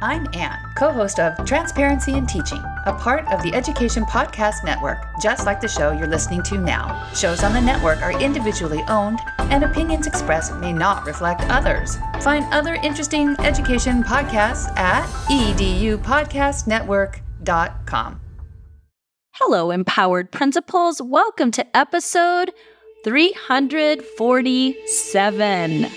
I'm Anne, co-host of Transparency in Teaching, a part of the Education Podcast Network, just like the show you're listening to now. Shows on the network are individually owned, and opinions expressed may not reflect others. Find other interesting education podcasts at edupodcastnetwork.com. Hello, empowered principals. Welcome to episode 347.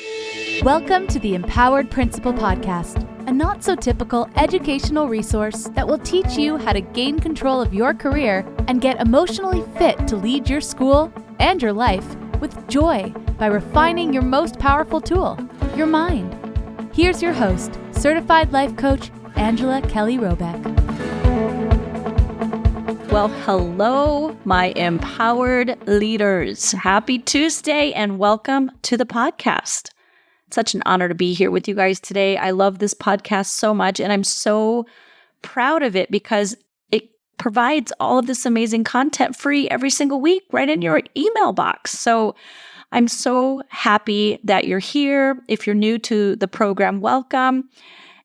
Welcome to the Empowered Principal Podcast, a not-so-typical educational resource that will teach you how to gain control of your career and get emotionally fit to lead your school and your life with joy by refining your most powerful tool, your mind. Here's your host, certified life coach, Angela Kelly Robeck. Well, hello, my empowered leaders. Happy Tuesday and welcome to the podcast. It's such an honor to be here with you guys today. I love this podcast so much, and I'm so proud of it because it provides all of this amazing content free every single week right in your email box. So I'm so happy that you're here. If you're new to the program, welcome.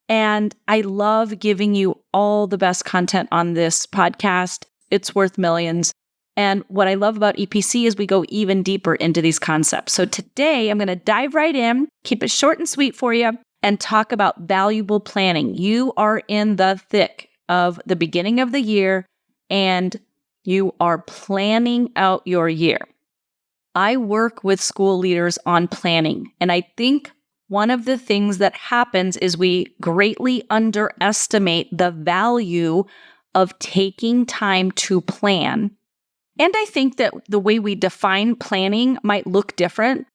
And I love giving you all the best content on this podcast. It's worth millions. And what I love about EPC is we go even deeper into these concepts. So today I'm going to dive right in, keep it short and sweet for you, and talk about valuable planning. You are in the thick of the beginning of the year and you are planning out your year. I work with school leaders on planning, and I think one of the things that happens is we greatly underestimate the value of taking time to plan. And I think that the way we define planning might look different.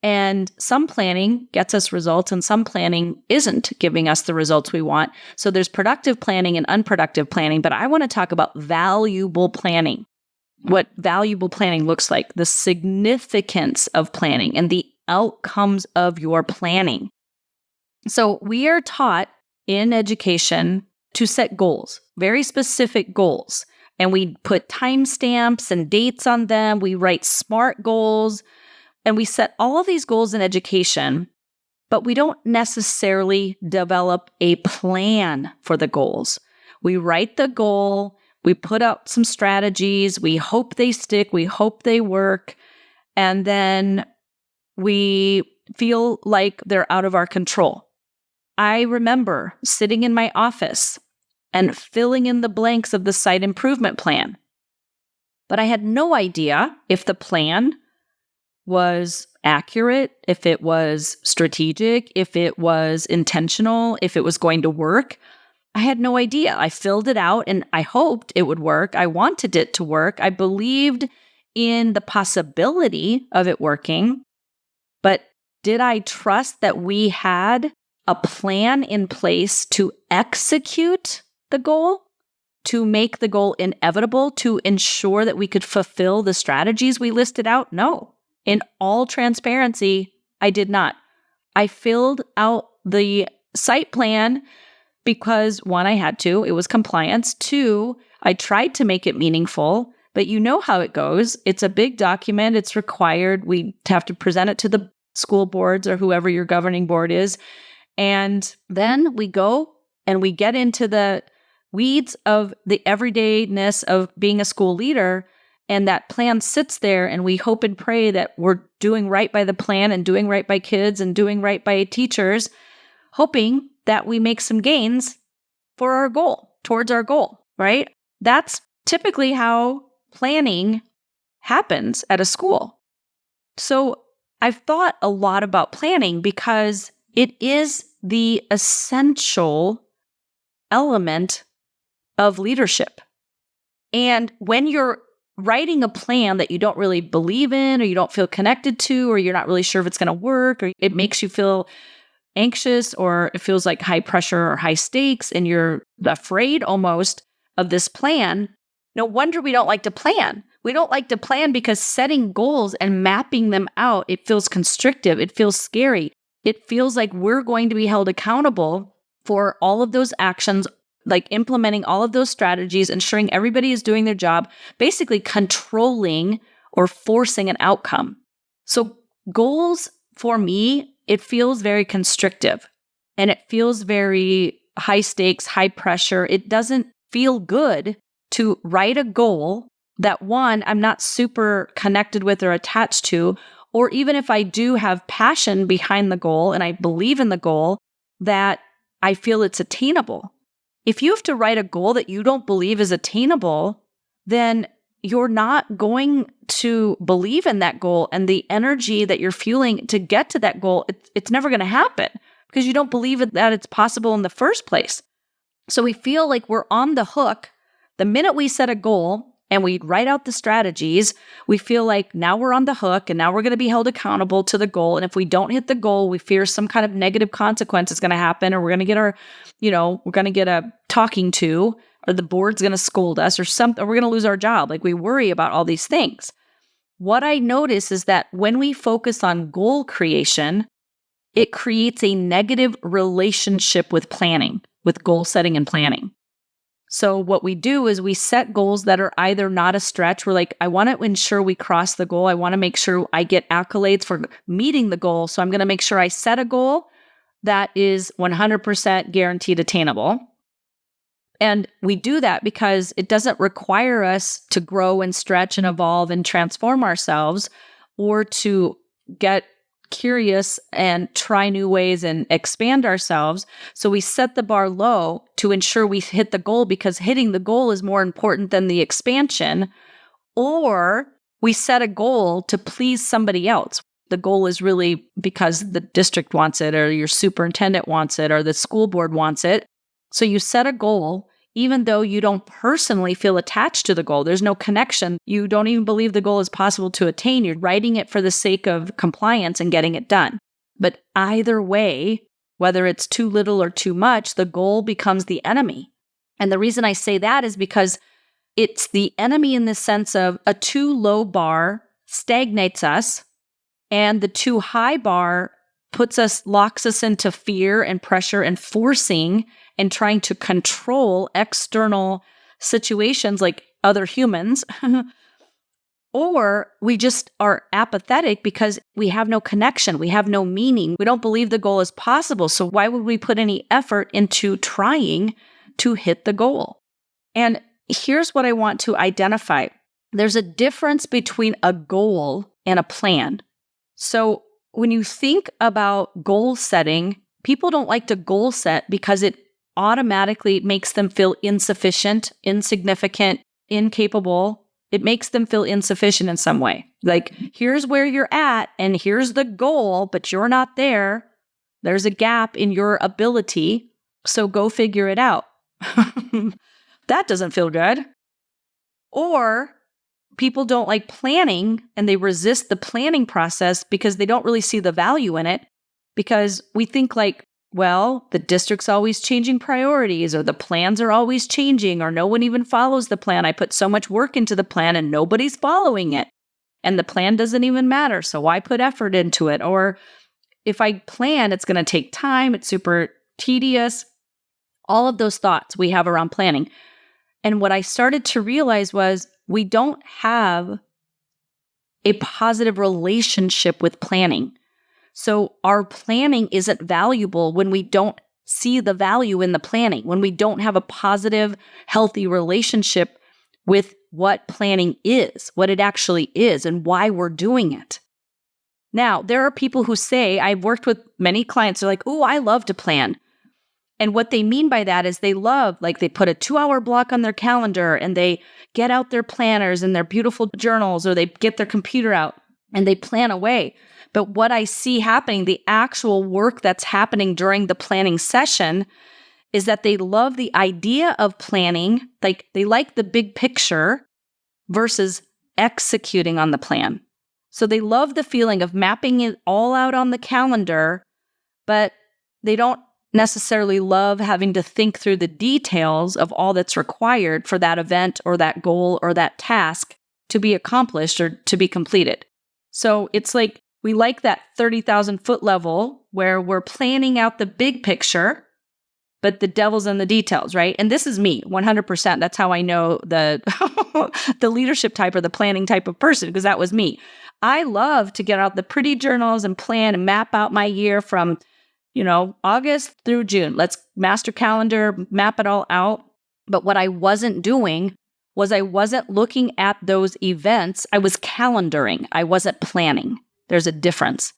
And some planning gets us results and some planning isn't giving us the results we want. So there's productive planning and unproductive planning. But I want to talk about valuable planning, what valuable planning looks like, the significance of planning and the outcomes of your planning. So we are taught in education to set goals, very specific goals. And we put timestamps and dates on them. We write SMART goals, and we set all of these goals in education, but we don't necessarily develop a plan for the goals. We write the goal, we put out some strategies, we hope they stick, we hope they work, and then we feel like they're out of our control. I remember sitting in my office and filling in the blanks of the site improvement plan. But I had no idea if the plan was accurate, if it was strategic, if it was intentional, if it was going to work. I had no idea. I filled it out and I hoped it would work. I wanted it to work. I believed in the possibility of it working. But did I trust that we had a plan in place to execute the goal, to make the goal inevitable, to ensure that we could fulfill the strategies we listed out? No. In all transparency, I did not. I filled out the site plan because, one, I had to. It was compliance. Two, I tried to make it meaningful, but you know how it goes. It's a big document. It's required. We have to present it to the school boards or whoever your governing board is. And then we go and we get into the weeds of the everydayness of being a school leader, and that plan sits there and we hope and pray that we're doing right by the plan and doing right by kids and doing right by teachers, hoping that we make some gains for our goal, towards our goal, right? That's typically how planning happens at a school. So I've thought a lot about planning because it is the essential element of leadership. And when you're writing a plan that you don't really believe in, or you don't feel connected to, or you're not really sure if it's going to work, or it makes you feel anxious, or it feels like high pressure or high stakes, and you're afraid almost of this plan, no wonder we don't like to plan. We don't like to plan because setting goals and mapping them out, it feels constrictive. It feels scary. It feels like we're going to be held accountable for all of those actions, like implementing all of those strategies, ensuring everybody is doing their job, basically controlling or forcing an outcome. So goals, for me, it feels very constrictive and it feels very high stakes, high pressure. It doesn't feel good to write a goal that, one, I'm not super connected with or attached to, or even if I do have passion behind the goal and I believe in the goal, that I feel it's attainable. If you have to write a goal that you don't believe is attainable, then you're not going to believe in that goal, and the energy that you're feeling to get to that goal, it's never going to happen because you don't believe that it's possible in the first place. So we feel like we're on the hook the minute we set a goal and we write out the strategies. We feel like now we're on the hook and now we're going to be held accountable to the goal. And if we don't hit the goal, we fear some kind of negative consequence is going to happen, or we're going to get we're going to get a talking to, or the board's going to scold us or something, or we're going to lose our job. Like, we worry about all these things. What I notice is that when we focus on goal creation, it creates a negative relationship with planning, with goal setting and planning. So what we do is we set goals that are either not a stretch. We're like, I want to ensure we cross the goal. I want to make sure I get accolades for meeting the goal. So I'm going to make sure I set a goal that is 100% guaranteed attainable. And we do that because it doesn't require us to grow and stretch and evolve and transform ourselves, or to get curious and try new ways and expand ourselves. So we set the bar low to ensure we hit the goal, because hitting the goal is more important than the expansion. Or we set a goal to please somebody else. The goal is really because the district wants it, or your superintendent wants it, or the school board wants it. So you set a goal, even though you don't personally feel attached to the goal. There's no connection. You don't even believe the goal is possible to attain. You're writing it for the sake of compliance and getting it done. But either way, whether it's too little or too much, the goal becomes the enemy. And the reason I say that is because it's the enemy in the sense of a too low bar stagnates us, and the too high bar locks us into fear and pressure and forcing and trying to control external situations like other humans. Or we just are apathetic because we have no connection. We have no meaning. We don't believe the goal is possible. So why would we put any effort into trying to hit the goal? And here's what I want to identify. There's a difference between a goal and a plan. So when you think about goal setting, people don't like to goal set because it automatically makes them feel insufficient, insignificant, incapable. It makes them feel insufficient in some way. Like, here's where you're at and here's the goal, but you're not there. There's a gap in your ability, so go figure it out. That doesn't feel good. Or people don't like planning and they resist the planning process because they don't really see the value in it, because we think like, well, the district's always changing priorities, or the plans are always changing, or no one even follows the plan. I put so much work into the plan and nobody's following it. And the plan doesn't even matter, so why put effort into it? Or if I plan, it's going to take time, it's super tedious. All of those thoughts we have around planning. And what I started to realize was we don't have a positive relationship with planning. So our planning isn't valuable when we don't see the value in the planning, when we don't have a positive, healthy relationship with what planning is, what it actually is, and why we're doing it. Now, there are people who say, I've worked with many clients, they're like, oh, I love to plan. And what they mean by that is they put a 2-hour block on their calendar and they get out their planners and their beautiful journals, or they get their computer out and they plan away. But what I see happening, the actual work that's happening during the planning session, is that they love the idea of planning, like they like the big picture versus executing on the plan. So they love the feeling of mapping it all out on the calendar, but they don't necessarily love having to think through the details of all that's required for that event or that goal or that task to be accomplished or to be completed. So it's like we like that 30,000 foot level where we're planning out the big picture, but the devil's in the details, right? And this is me, 100%. That's how I know the the leadership type or the planning type of person, because that was me. I love to get out the pretty journals and plan and map out my year from August through June. Let's master calendar, map it all out. But what I wasn't doing was I wasn't looking at those events. I was calendaring. I wasn't planning. There's a difference.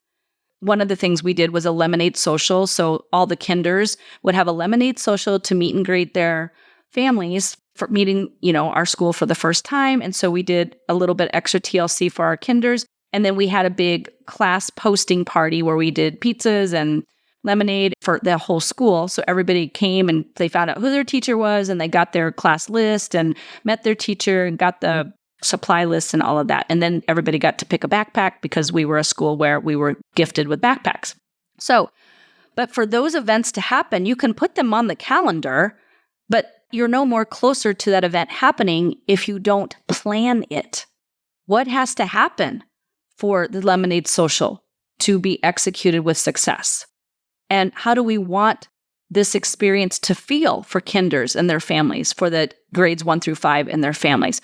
One of the things we did was a lemonade social. So all the kinders would have a lemonade social to meet and greet their families for meeting, our school for the first time. And so we did a little bit extra TLC for our kinders. And then we had a big class posting party where we did pizzas and lemonade for the whole school. So everybody came and they found out who their teacher was and they got their class list and met their teacher and got the supply list and all of that. And then everybody got to pick a backpack because we were a school where we were gifted with backpacks. But for those events to happen, you can put them on the calendar, but you're no more closer to that event happening if you don't plan it. What has to happen for the Lemonade Social to be executed with success? And how do we want this experience to feel for kinders and their families, for the grades 1 through 5 and their families?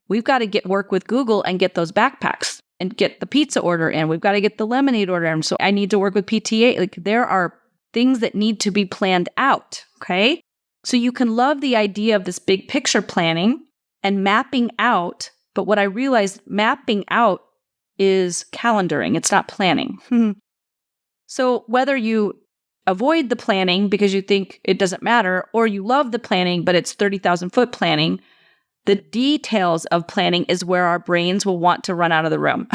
We've got to work with Google and get those backpacks and get the pizza order in. We've got to get the lemonade order in. So I need to work with PTA. There are things that need to be planned out, okay? So you can love the idea of this big picture planning and mapping out. But what I realized, mapping out is calendaring. It's not planning. So whether you avoid the planning because you think it doesn't matter, or you love the planning, but it's 30,000 foot planning, the details of planning is where our brains will want to run out of the room.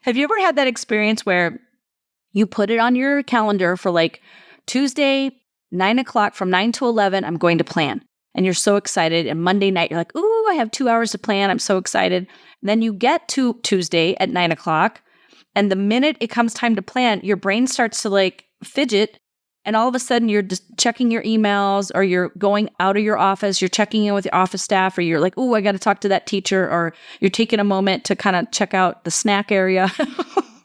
Have you ever had that experience where you put it on your calendar for Tuesday, 9 o'clock, from 9 to 11, I'm going to plan. And you're so excited. And Monday night, you're like, ooh, I have 2 hours to plan. I'm so excited. And then you get to Tuesday at 9 o'clock. And the minute it comes time to plan, your brain starts to fidget. And all of a sudden, you're just checking your emails, or you're going out of your office, you're checking in with your office staff, or you're like, oh, I got to talk to that teacher, or you're taking a moment to kind of check out the snack area,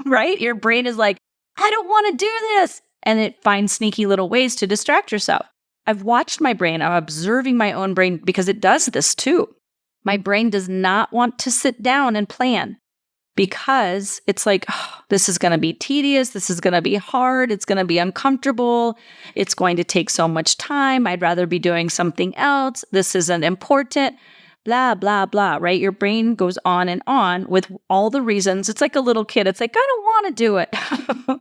right? Your brain is like, I don't want to do this. And it finds sneaky little ways to distract yourself. I've watched my brain. I'm observing my own brain because it does this too. My brain does not want to sit down and plan because it's like, oh, this is going to be tedious. This is going to be hard. It's going to be uncomfortable. It's going to take so much time. I'd rather be doing something else. This isn't important. Blah, blah, blah, right? Your brain goes on and on with all the reasons. It's like a little kid. It's like, I don't want to do it.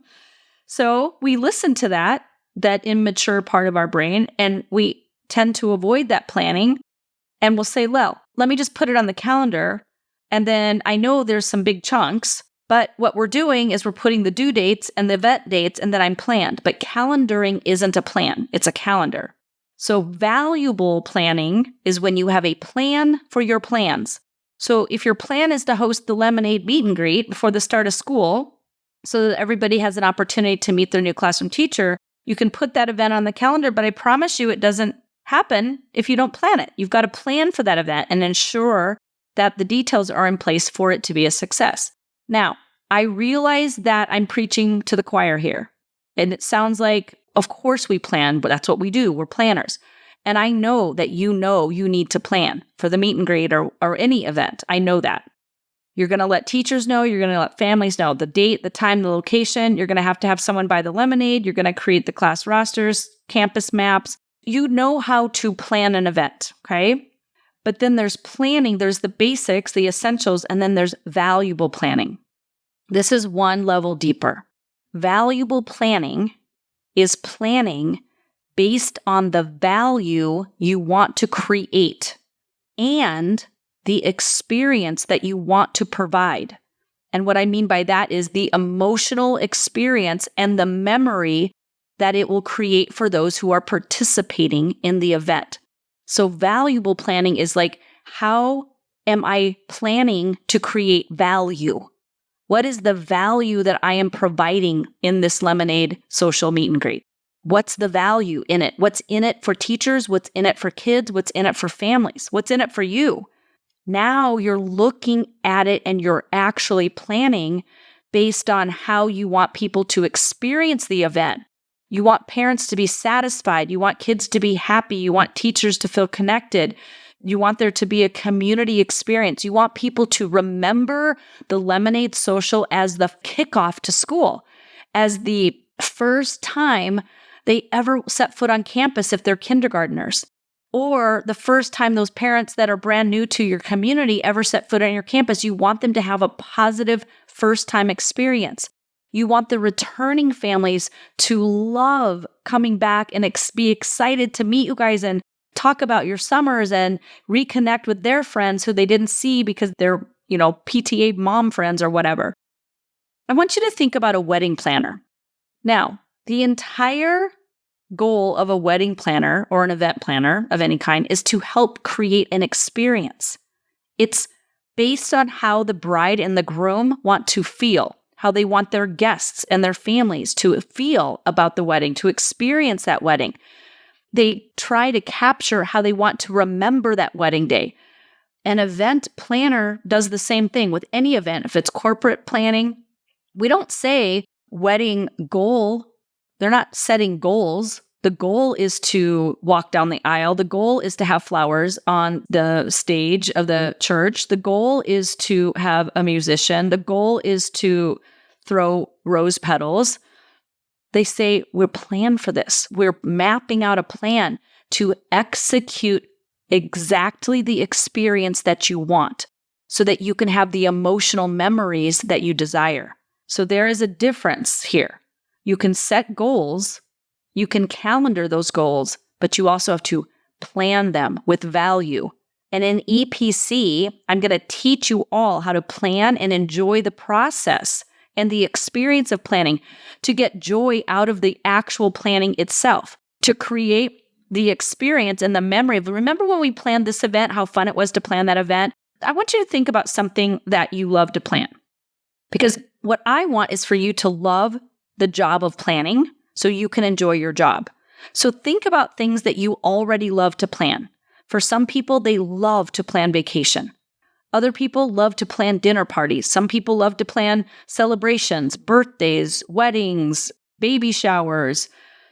So we listen to that immature part of our brain, and we tend to avoid that planning. And we'll say, well, let me just put it on the calendar. And then I know there's some big chunks, but what we're doing is we're putting the due dates and the event dates, and then I'm planned. But calendaring isn't a plan. It's a calendar. So valuable planning is when you have a plan for your plans. So if your plan is to host the lemonade meet and greet before the start of school, so that everybody has an opportunity to meet their new classroom teacher, you can put that event on the calendar, but I promise you it doesn't happen if you don't plan it. You've got to plan for that event and ensure that the details are in place for it to be a success. Now, I realize that I'm preaching to the choir here, and it sounds like, of course we plan, but that's what we do. We're planners. And I know that you need to plan for the meet and greet or any event. I know that. You're going to let teachers know. You're going to let families know the date, the time, the location. You're going to have someone buy the lemonade. You're going to create the class rosters, campus maps. You know how to plan an event, okay? But then there's planning. There's the basics, the essentials, and then there's valuable planning. This is one level deeper. Valuable planning is planning based on the value you want to create and the experience that you want to provide. And what I mean by that is the emotional experience and the memory that it will create for those who are participating in the event. So valuable planning is like, how am I planning to create value? What is the value that I am providing in this lemonade social meet and greet? What's the value in it? What's in it for teachers? What's in it for kids? What's in it for families? What's in it for you? Now you're looking at it and you're actually planning based on how you want people to experience the event. You want parents to be satisfied. You want kids to be happy. You want teachers to feel connected. You want there to be a community experience. You want people to remember the Lemonade Social as the kickoff to school, as the first time they ever set foot on campus if they're kindergartners, or the first time those parents that are brand new to your community ever set foot on your campus. You want them to have a positive first-time experience. You want the returning families to love coming back and be excited to meet you guys and talk about your summers and reconnect with their friends who they didn't see because they're, PTA mom friends or whatever. I want you to think about a wedding planner. Now, the entire goal of a wedding planner or an event planner of any kind is to help create an experience. It's based on how the bride and the groom want to feel, how they want their guests and their families to feel about the wedding, to experience that wedding. They try to capture how they want to remember that wedding day. An event planner does the same thing with any event. If it's corporate planning, we don't say wedding goal. They're not setting goals. The goal is to walk down the aisle. The goal is to have flowers on the stage of the church. The goal is to have a musician. The goal is to throw rose petals. They say, we're planned for this. We're mapping out a plan to execute exactly the experience that you want so that you can have the emotional memories that you desire. So there is a difference here. You can set goals, you can calendar those goals, but you also have to plan them with value. And in EPC, I'm going to teach you all how to plan and enjoy the process and the experience of planning, to get joy out of the actual planning itself, to create the experience and the memory of, remember when we planned this event, how fun it was to plan that event? I want you to think about something that you love to plan. Because what I want is for you to love the job of planning so you can enjoy your job. So think about things that you already love to plan. For some people, they love to plan vacation. Other people love to plan dinner parties. Some people love to plan celebrations, birthdays, weddings, baby showers,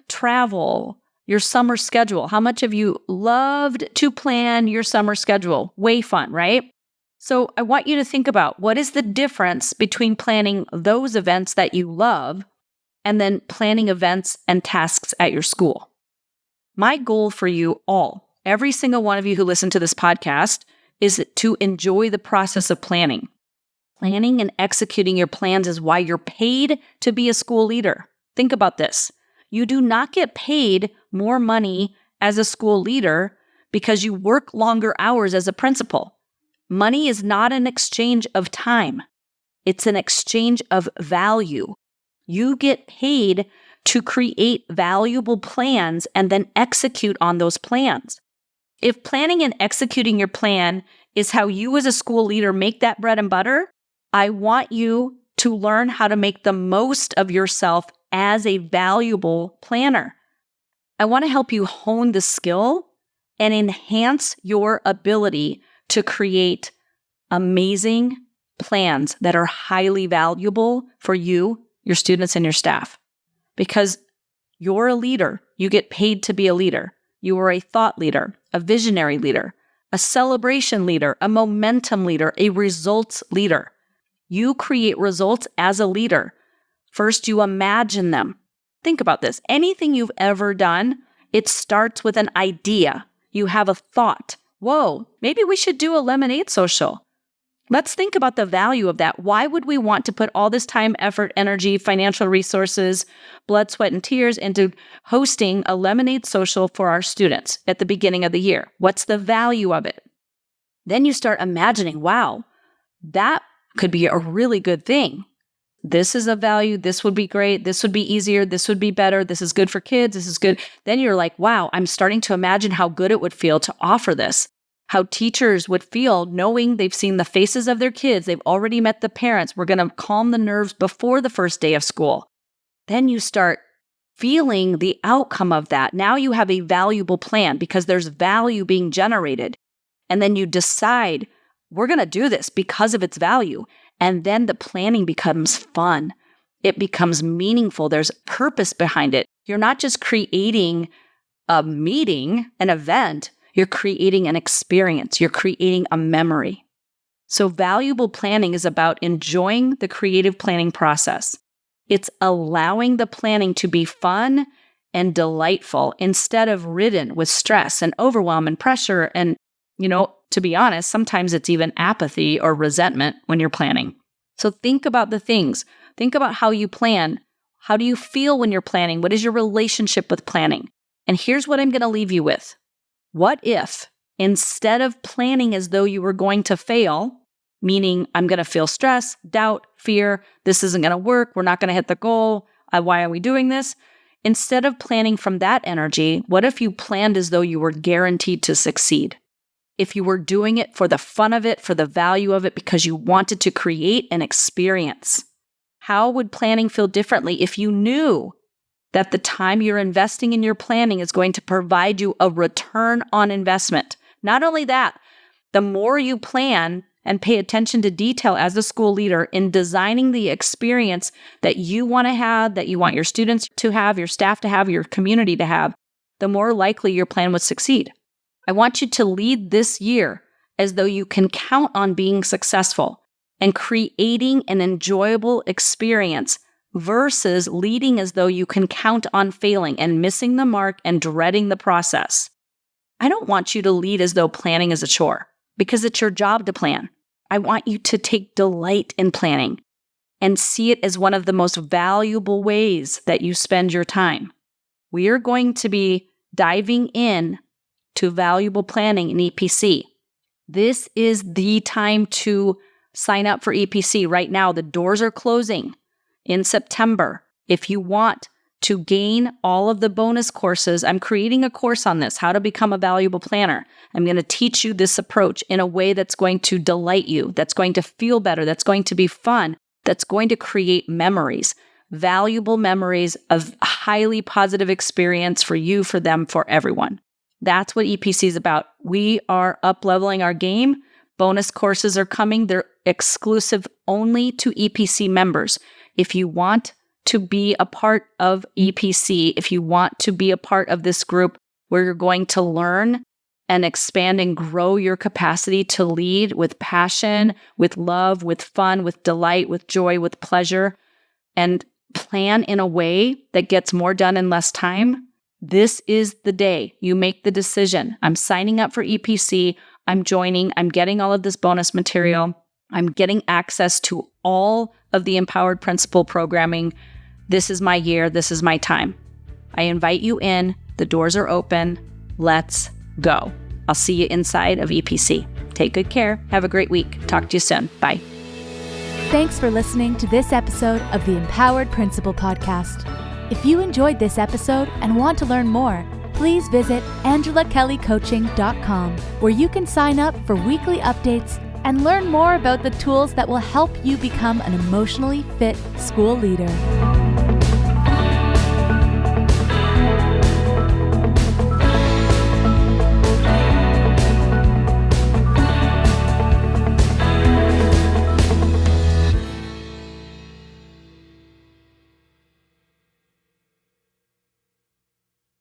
travel, your summer schedule. How much of you loved to plan your summer schedule? Way fun, right? So I want you to think about what is the difference between planning those events that you love and then planning events and tasks at your school. My goal for you all, every single one of you who listen to this podcast, is to enjoy the process of planning. Planning and executing your plans is why you're paid to be a school leader. Think about this. You do not get paid more money as a school leader because you work longer hours as a principal. Money is not an exchange of time. It's an exchange of value. You get paid to create valuable plans and then execute on those plans. If planning and executing your plan is how you as a school leader make that bread and butter, I want you to learn how to make the most of yourself as a valuable planner. I want to help you hone the skill and enhance your ability to create amazing plans that are highly valuable for you, your students, and your staff. Because you're a leader. You get paid to be a leader. You are a thought leader, a visionary leader, a celebration leader, a momentum leader, a results leader. You create results as a leader. First, you imagine them. Think about this. Anything you've ever done, it starts with an idea. You have a thought. Whoa, maybe we should do a lemonade social. Let's think about the value of that. Why would we want to put all this time, effort, energy, financial resources, blood, sweat, and tears into hosting a lemonade social for our students at the beginning of the year? What's the value of it? Then you start imagining, wow, that could be a really good thing. This is a value. This would be great. This would be easier. This would be better. This is good for kids. This is good. Then you're like, wow, I'm starting to imagine how good it would feel to offer this. How teachers would feel knowing they've seen the faces of their kids. They've already met the parents. We're going to calm the nerves before the first day of school. Then you start feeling the outcome of that. Now you have a valuable plan because there's value being generated. And then you decide, we're going to do this because of its value. And then the planning becomes fun. It becomes meaningful. There's purpose behind it. You're not just creating a meeting, an event. You're creating an experience. You're creating a memory. So valuable planning is about enjoying the creative planning process. It's allowing the planning to be fun and delightful instead of ridden with stress and overwhelm and pressure. And, to be honest, sometimes it's even apathy or resentment when you're planning. So think about the things. Think about how you plan. How do you feel when you're planning? What is your relationship with planning? And here's what I'm going to leave you with. What if instead of planning as though you were going to fail, meaning I'm going to feel stress, doubt, fear, this isn't going to work, we're not going to hit the goal, why are we doing this? Instead of planning from that energy, what if you planned as though you were guaranteed to succeed? If you were doing it for the fun of it, for the value of it, because you wanted to create an experience? How would planning feel differently if you knew that the time you're investing in your planning is going to provide you a return on investment? Not only that, the more you plan and pay attention to detail as a school leader in designing the experience that you want to have, that you want your students to have, your staff to have, your community to have, the more likely your plan would succeed. I want you to lead this year as though you can count on being successful and creating an enjoyable experience versus leading as though you can count on failing and missing the mark and dreading the process. I don't want you to lead as though planning is a chore, because it's your job to plan. I want you to take delight in planning and see it as one of the most valuable ways that you spend your time. We are going to be diving in to valuable planning in EPC. This is the time to sign up for EPC right now. The doors are closing in September. If you want to gain all of the bonus courses, I'm creating a course on this, how to become a valuable planner. I'm going to teach you this approach in a way that's going to delight you, that's going to feel better, that's going to be fun, that's going to create memories, valuable memories of highly positive experience for you, for them, for everyone. That's what EPC is about. We are up-leveling our game. Bonus courses are coming. They're exclusive only to EPC members. If you want to be a part of EPC, if you want to be a part of this group where you're going to learn and expand and grow your capacity to lead with passion, with love, with fun, with delight, with joy, with pleasure, and plan in a way that gets more done in less time, this is the day you make the decision. I'm signing up for EPC. I'm joining. I'm getting all of this bonus material. I'm getting access to all of the Empowered Principal programming. This is my year. This is my time. I invite you in. The doors are open. Let's go. I'll see you inside of EPC. Take good care. Have a great week. Talk to you soon. Bye. Thanks for listening to this episode of the Empowered Principal Podcast. If you enjoyed this episode and want to learn more, please visit angelakellycoaching.com, where you can sign up for weekly updates and learn more about the tools that will help you become an emotionally fit school leader.